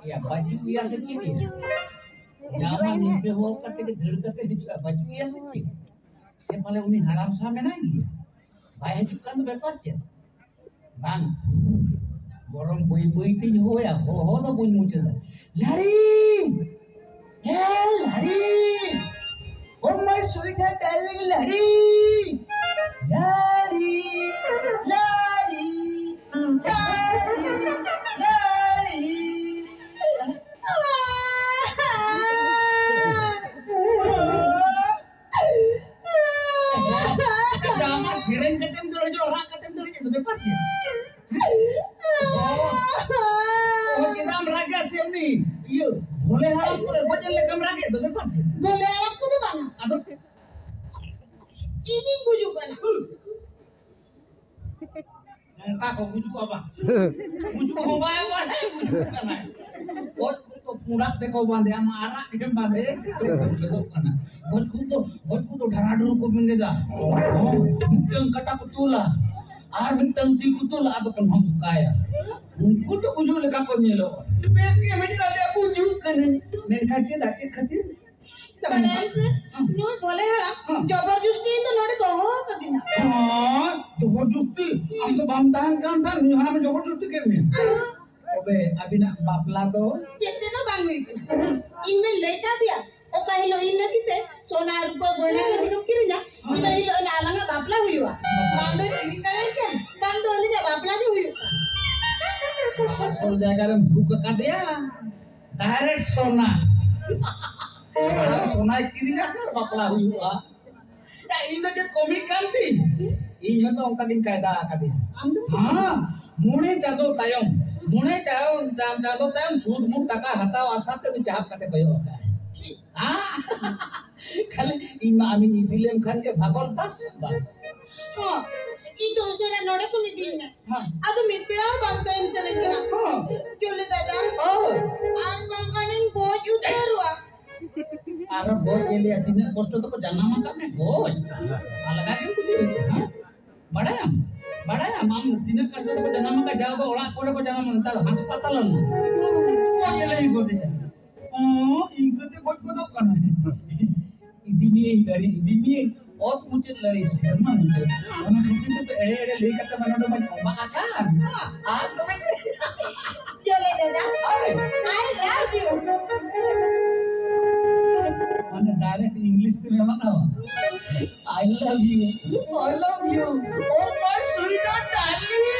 Ya baju biasa cik. Zaman ni ho kate ke dhir kate juga baju biasa cik. Se pale uni haram sama lagi. Bae kan bepat ya. Bang. Borong bui-bui tin ho ya. Ho to bui muncul. Lari. Hey, lari. Oh my sweetheart darling lari. Lari. Lari. Lari. Lari. Jangan sering ketem dulu orang ketem dulu itu bepat ya. Oh kita meraga siap nih. Iya, boleh harap boleh. Bocah lekam meraga itu bepat ya. Boleh harap tuh mana? Aduh, Ini bujuk kan? Engkau kau bujuk apa? Bujuk apa apa? Bujuk apa? Bot kuto purat deh kau bande ama arak ke bande. Bot kuto darah dulu kau mengeja. Oh, mungkin kata kutula. Ar mintang ti kutula atau kan ham kaya. Kuto bujuk lekak kau nyelo. Biasanya mesti ada bujuk kan. Mengaji dah cek khatir. Padahal sih, nu boleh harap. Jabardasti itu nade doho tadi na. Jabardasti. Am to bantahan kan tan. Hana में जबरदस्ती केमने? अबे अभी ना बापला तो. चेते ना बांगवी. इनमें लेटा दिया. ओ कहिलो इनने किते सोना रुपया गोना के निकम किरी ना. कहिलो नालंगा बापला हुई हुआ. बांधो इनी करे क्या? बांधो इनी जा बापला जो हुई हुआ. सोल जाकर भूख का दिया. डायरेक्ट सोना. सोना किरी ना सर बापला हुई हुआ. Ya ini je komik kan ti. Ini tu orang kadin kaida kadin. हाँ, मुने जादो तायम जादो तायम सूद मुक टका हटाओ आसात के चाप कटे कयो होता है हाँ खाली इमा आमी इबिलेम खान के भागल बस हाँ itu sudah nore ko nidin na ado mitpira bagda insan na chole dada an bangkanin goj utarwa ara goj ele adina kosto to janna makane goj alaga ke kuch बड़ा है माम तीन का तो जना में का जाओ तो ओला कोड़े को जना में ता अस्पताल न को ये ले को दे इनको ते कोई को करना है इदी में और मुझे लड़ी शर्मा मुझे ओना खातिर तो एड़े एड़े ले करते बनाडो में ओमा आकार आ तो मैं चले दादा आई लव यू मैंने डायरेक्ट इंग्लिश में बताओ I love you. I love you. Oh my sweetheart darling.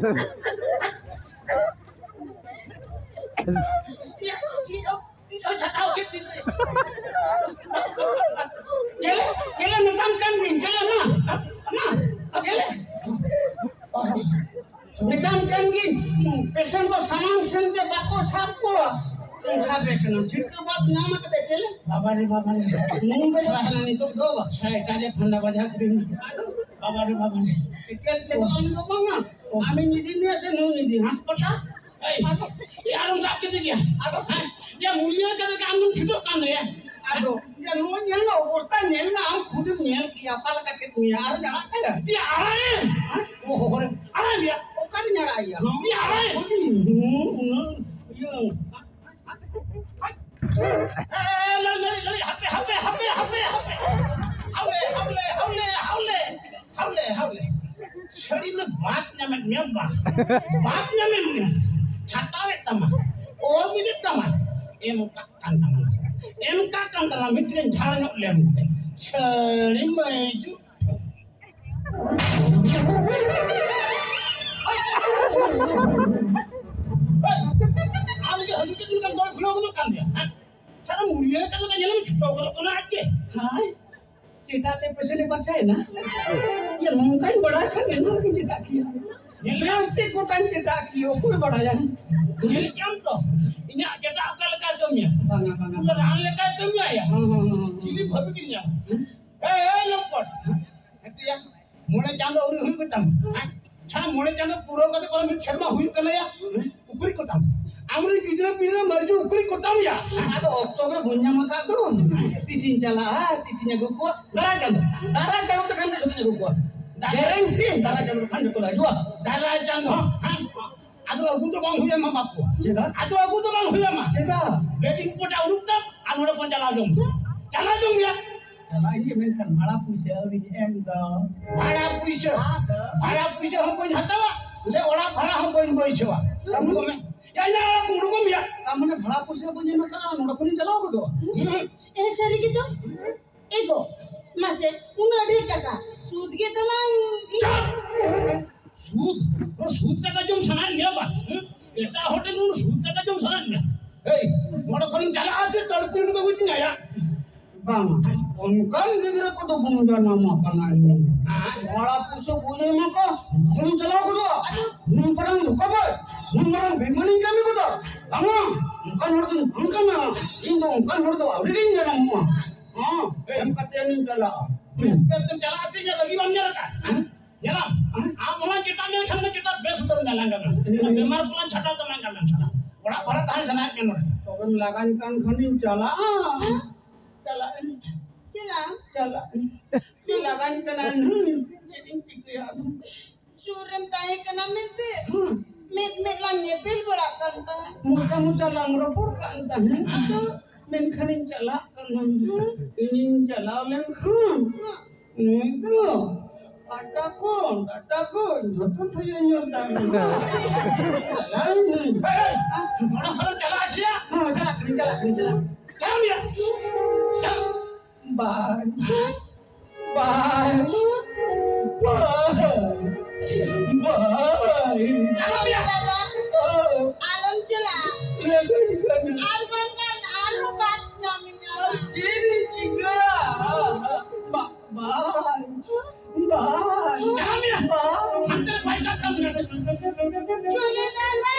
Jalan ngetam kan gin, jalan na, jalan. Ngetam kan gin, pesan ko samang sende bako sapo. Sabe kena, jitu bat nama kete jalan. Baba re, mumbai bahana ni to do, saya tadi phanda baja krim. Baba re. Ikan se to am to manga, ami nidi ni ase no nidi, hospital. यार हम साहब कितने किया ये मूलियां करे काम तुम छुटो काम नहीं है आदो ये नो न्याल ना अवस्था न्याल ना हम खुद न्याल किया पाल का के तुम यार जाना है ये आ रहा है ओ हो रे आ रहा है भैया ओ कर न्याल आया ये आ रहा है ले हवे शरीर में बात न में न्याबा बात न में छातावे तमा और मिले तमा एम का कांतला मिट्रेन झाड़ न लेम शरीर में जो आम के हंस के दुकान दौड़ खुला को कान दिया सारा मुड़िया का तो जन्म छुपा को ना आके हां चिटाते पैसे ले बचा है ना ये मुंकन बड़ा खाने ना कि चिटा किया ये लास्टिक को कान चिटा कियो कोई बड़ा है ये क्या तो इन्हें चिटा का लगा तुम या बांगा तो रान लगा तुम या हां चिली भब की या ए लोपट हटिया मोने चांद और हुई कतम छा मोने चांद पूरो का तो मैं शर्मा हुई कला या ऊपरी कतम आमरे गिदरा पीरा मरजू ऊपरी कतम या आदो ऑक्टो में भुन्या मका दो तीसिन चला तीसिन गुको दारा चलो तो खाने सुने गुको गारंटी दारा चलो खाने को लाजो दारा चलो आदो aku तो bang huya mama ko ceda ado aku तो bang huya ma ceda wedding ko ta ulukta anoda pon cala dong ya cala ini menkan bhada puisa ori em do bhada puisa hum koin hatawa use ola bhada hum koin boichwa kamu ko me ya kudu ko ya kamu ne bhada puisa punya maka anoda pon cala ko do eh sari gitu ego mase una de taka सूद के तलांग सूद का जो सना लिया बा एटा hotel नु सूद का जो सना लिया ए मोड़ कोन चला आछे तड़पिन को कुछ नया बामा उनकन गिगरे को तो बुंजा नामा कनाई मोड़ा पुसो बुले मको हम चला को दो हम परम दुकब हम परम बिमनी कमी को दो बामा उनकन होड़ उनकन इन दो उनकन होड़ दो अवरिन जना मम्मा हां हम कते नहीं चला तुम चला से या लगी बन रखा जरा आप मोला केटा में खंड केटा बेस तो ना लंगा बीमार पुलान छटा तो मैं करना छटा बड़ा भरत है सना के नो तो बन लगान कान खनिन चला ये लगान कान चेटिंग पिकया सूरम ताहे कना मिलते में लाने बिल बड़ा करता है मुचा लांगरो पुर कांता है तो men kanin cala kanan ingin cala len kan itu katakon jodoh saya nyontan lain orang cala asia cala ya bye cala ya alam cala arban kan alu bat namanya ini juga bye kami hantar baik kamu boleh nana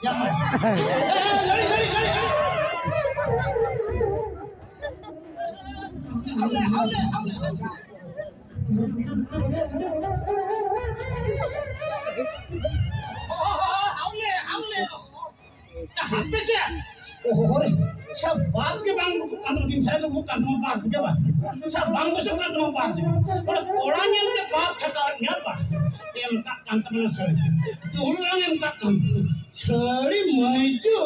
ya lari Siap bang ke bang kan mungkin saya bukan mempat juga bang. Siap bang besok kan mempat juga. Kalau orang yang tepat cakapnya apa? Yang takkan teman saya. Tuh orang yang takkan. Seri maju.